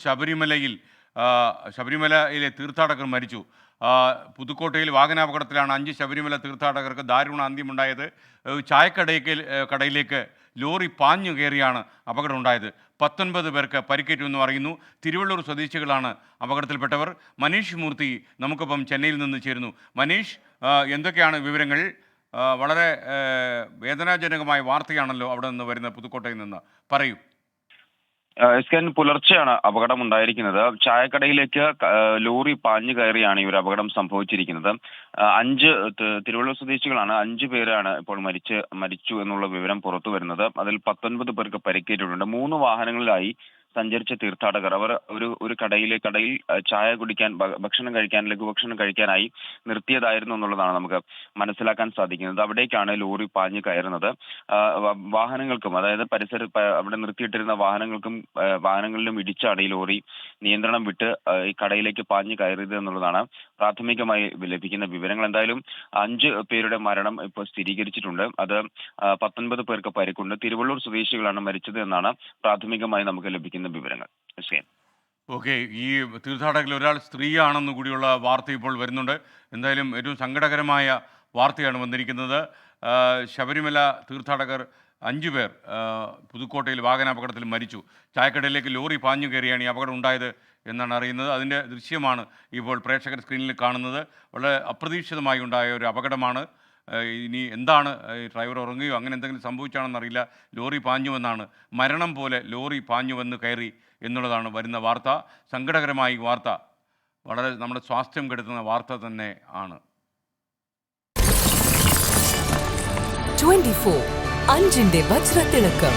ശബരിമലയിൽ ശബരിമലയിലെ തീർത്ഥാടകർ മരിച്ചു. ആ, പുതുക്കോട്ടയിൽ വാഹനാപകടത്തിലാണ് 5 ശബരിമല തീർത്ഥാടകർക്ക് ദാരുണ അന്ത്യമുണ്ടായത്. കടയിലേക്ക് ലോറി പാഞ്ഞു കയറിയാണ് അപകടമുണ്ടായത്. 19 പേർക്ക് പരിക്കേറ്റു എന്ന് പറയുന്നു. തിരുവള്ളൂർ സ്വദേശികളാണ് അപകടത്തിൽപ്പെട്ടവർ. മനീഷ് മൂർത്തി നമുക്കൊപ്പം ചെന്നൈയിൽ നിന്ന് ചേരുന്നു. മനീഷ്, എന്തൊക്കെയാണ് വിവരങ്ങൾ? വളരെ വേദനാജനകമായ വാർത്തയാണല്ലോ അവിടെ നിന്ന് വരുന്ന, പുതുക്കോട്ടയിൽ നിന്ന്. പറയൂ. എസ്കൻ, പുലർച്ചെയാണ് അപകടം ഉണ്ടായിരിക്കുന്നത്. ചായക്കടയിലേക്ക് ലോറി പാഞ്ഞു കയറിയാണ് ഈ ഒരു അപകടം സംഭവിച്ചിരിക്കുന്നത്. 5 തിരുവള്ളൂർ സ്വദേശികളാണ്. 5 പേരാണ് ഇപ്പോൾ മരിച്ചു എന്നുള്ള വിവരം പുറത്തു വരുന്നത്. അതിൽ 19 പേർക്ക് പരിക്കേറ്റിട്ടുണ്ട്. 3 വാഹനങ്ങളിലായി സഞ്ചരിച്ച തീർത്ഥാടകർ അവർ ഒരു കടയിൽ ചായ കുടിക്കാൻ, ഭക്ഷണം കഴിക്കാൻ, ലഘുഭക്ഷണം കഴിക്കാനായി നിർത്തിയതായിരുന്നു എന്നുള്ളതാണ് നമുക്ക് മനസ്സിലാക്കാൻ സാധിക്കുന്നത്. അവിടേക്കാണ് ലോറി പാഞ്ഞു കയറുന്നത്. വാഹനങ്ങൾക്കും, അതായത് അവിടെ നിർത്തിയിട്ടിരുന്ന വാഹനങ്ങളിലും ഇടിച്ചാണ് ഈ ലോറി നിയന്ത്രണം വിട്ട് ഈ കടയിലേക്ക് പാഞ്ഞു കയറിയത് എന്നുള്ളതാണ് പ്രാഥമികമായി ലഭിക്കുന്ന വിവരങ്ങൾ. എന്തായാലും 5 പേരുടെ മരണം ഇപ്പോൾ സ്ഥിരീകരിച്ചിട്ടുണ്ട്. അത് 19 പേർക്ക് പരിക്കുണ്ട്. തിരുവള്ളൂർ സ്വദേശികളാണ് മരിച്ചത് എന്നാണ് പ്രാഥമികമായി നമുക്ക് ലഭിക്കുന്ന വിവരങ്ങൾ. ഓക്കെ, ഈ തീർത്ഥാടകരിൽ ഒരാൾ സ്ത്രീയാണെന്ന് കൂടിയുള്ള വാർത്ത ഇപ്പോൾ വരുന്നുണ്ട്. എന്തായാലും ഏറ്റവും സങ്കടകരമായ വാർത്തയാണ് വന്നിരിക്കുന്നത്. ശബരിമല തീർത്ഥാടകർ 5 പേർ പുതുക്കോട്ടയിൽ വാഹനാപകടത്തിൽ മരിച്ചു. ചായക്കടയിലേക്ക് ലോറി പാഞ്ഞു കയറിയാണ് ഈ അപകടം ഉണ്ടായത് എന്നാണ് അറിയുന്നത്. അതിൻ്റെ ദൃശ്യമാണ് ഇപ്പോൾ പ്രേക്ഷകർ സ്ക്രീനിൽ കാണുന്നത്. വളരെ അപ്രതീക്ഷിതമായി ഉണ്ടായ ഒരു അപകടമാണ്. ഇനി എന്താണ്, ഡ്രൈവർ ഉറങ്ങുകയോ അങ്ങനെ എന്തെങ്കിലും സംഭവിച്ചാണെന്നറിയില്ല. ലോറി പാഞ്ഞുവെന്നാണ്, മരണം പോലെ ലോറി പാഞ്ഞുവെന്ന് കയറി എന്നുള്ളതാണ് വരുന്ന വാർത്ത. സങ്കടകരമായ വാർത്ത, വളരെ നമ്മുടെ സ്വാസ്ഥ്യം കെടുത്തുന്ന വാർത്ത തന്നെ ആണ്. 24 അഞ്ചിന്റെ വജ്രത്തിളക്കം.